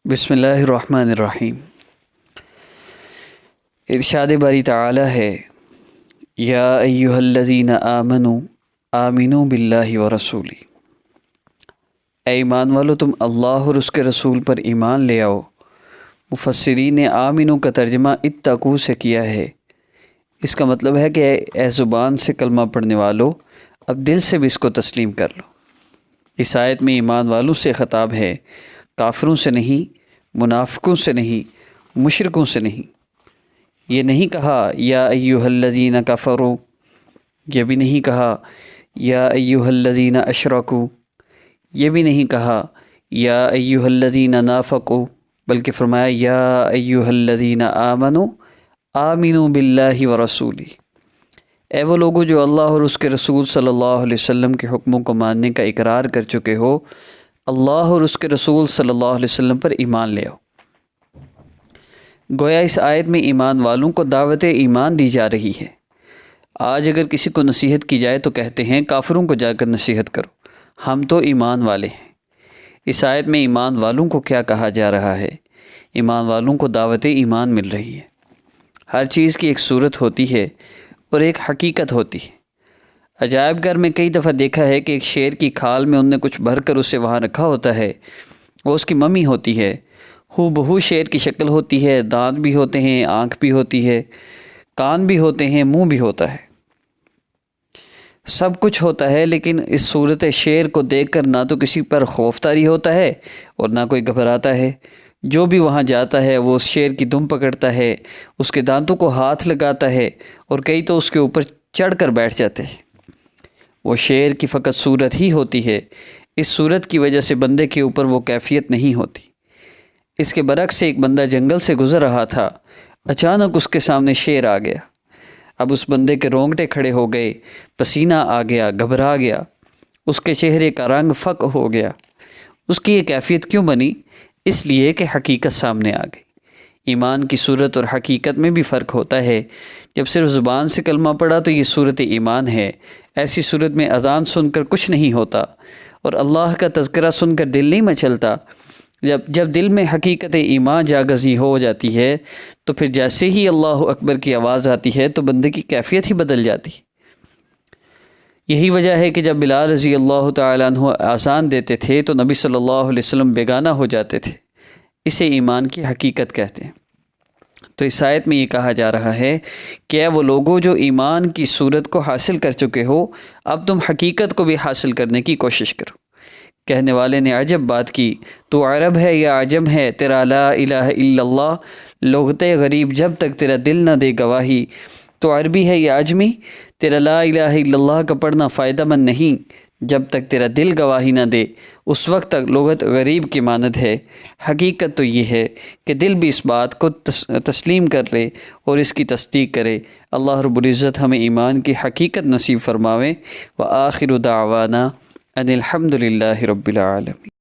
بسم اللہ الرحمن الرحیم۔ ارشاد باری تعالی ہے، یا ایہا الذین آمنوا آمنوا باللہ ورسولہ، اے ایمان والو تم اللہ اور اس کے رسول پر ایمان لے آؤ۔ مفسرین نے آمنو کا ترجمہ اتقوا سے کیا ہے۔ اس کا مطلب ہے کہ اے زبان سے کلمہ پڑھنے والو، اب دل سے بھی اس کو تسلیم کر لو۔ اس آیت میں ایمان والوں سے خطاب ہے، کافروں سے نہیں، منافقوں سے نہیں، مشرکوں سے نہیں۔ یہ نہیں کہا یا ایہا الذین کفروا، یہ بھی نہیں کہا یا ایہا الذین اشرکوا، یہ بھی نہیں کہا یا ایہا الذین نافقوا، بلکہ فرمایا یا ایہا الذین آمنوا آمنوا باللہ ورسولہ، اے وہ لوگوں جو اللہ اور اس کے رسول صلی اللہ علیہ وسلم کے حکموں کو ماننے کا اقرار کر چکے ہو، اللہ اور اس کے رسول صلی اللہ علیہ وسلم پر ایمان لے آؤ۔ گویا اس آیت میں ایمان والوں کو دعوت ایمان دی جا رہی ہے۔ آج اگر کسی کو نصیحت کی جائے تو کہتے ہیں کافروں کو جا کر نصیحت کرو، ہم تو ایمان والے ہیں۔ اس آیت میں ایمان والوں کو کیا کہا جا رہا ہے؟ ایمان والوں کو دعوت ایمان مل رہی ہے۔ ہر چیز کی ایک صورت ہوتی ہے اور ایک حقیقت ہوتی ہے۔ عجائب گھر میں کئی دفعہ دیکھا ہے کہ ایک شیر کی کھال میں ان نے کچھ بھر کر اسے وہاں رکھا ہوتا ہے، وہ اس کی ممی ہوتی ہے، ہو بہو شیر کی شکل ہوتی ہے، دانت بھی ہوتے ہیں، آنکھ بھی ہوتی ہے، کان بھی ہوتے ہیں، منہ بھی ہوتا ہے، سب کچھ ہوتا ہے، لیکن اس صورت شیر کو دیکھ کر نہ تو کسی پر خوف طاری ہوتا ہے اور نہ کوئی گھبراتا ہے۔ جو بھی وہاں جاتا ہے وہ اس شیر کی دم پکڑتا ہے، اس کے دانتوں کو ہاتھ لگاتا ہے اور کئی تو اس کے اوپر چڑھ کر بیٹھ جاتے ہیں۔ وہ شیر کی فقط صورت ہی ہوتی ہے، اس صورت کی وجہ سے بندے کے اوپر وہ کیفیت نہیں ہوتی۔ اس کے برعکس ایک بندہ جنگل سے گزر رہا تھا، اچانک اس کے سامنے شیر آ گیا۔ اب اس بندے کے رونگٹے کھڑے ہو گئے، پسینہ آ گیا، گھبرا گیا، اس کے چہرے کا رنگ فق ہو گیا۔ اس کی یہ کیفیت کیوں بنی؟ اس لیے کہ حقیقت سامنے آ گئی۔ ایمان کی صورت اور حقیقت میں بھی فرق ہوتا ہے۔ جب صرف زبان سے کلمہ پڑھا تو یہ صورت ایمان ہے۔ ایسی صورت میں اذان سن کر کچھ نہیں ہوتا اور اللہ کا تذکرہ سن کر دل نہیں مچلتا۔ جب دل میں حقیقت ایمان جاگزی ہو جاتی ہے تو پھر جیسے ہی اللہ اکبر کی آواز آتی ہے تو بندے کی کیفیت ہی بدل جاتی ہے۔ یہی وجہ ہے کہ جب بلال رضی اللہ تعالیٰ عنہ اذان دیتے تھے تو نبی صلی اللہ علیہ وسلم بیگانہ ہو جاتے تھے۔ اسے ایمان کی حقیقت کہتے ہیں۔ تو اس آیت میں یہ کہا جا رہا ہے کہ اے وہ لوگوں جو ایمان کی صورت کو حاصل کر چکے ہو، اب تم حقیقت کو بھی حاصل کرنے کی کوشش کرو۔ کہنے والے نے عجب بات کی، تو عرب ہے یا عجم ہے، تیرا لا الہ الا اللہ لغت غریب جب تک تیرا دل نہ دے گواہی۔ تو عربی ہے یا عجمی، تیرا لا الہ الا اللہ کا پڑھنا فائدہ مند نہیں جب تک تیرا دل گواہی نہ دے، اس وقت تک لغت غریب کی مانند ہے۔ حقیقت تو یہ ہے کہ دل بھی اس بات کو تسلیم کر لے اور اس کی تصدیق کرے۔ اللہ رب العزت ہمیں ایمان کی حقیقت نصیب فرماوے۔ وآخر دعوانا ان الحمد للہ رب العالمین۔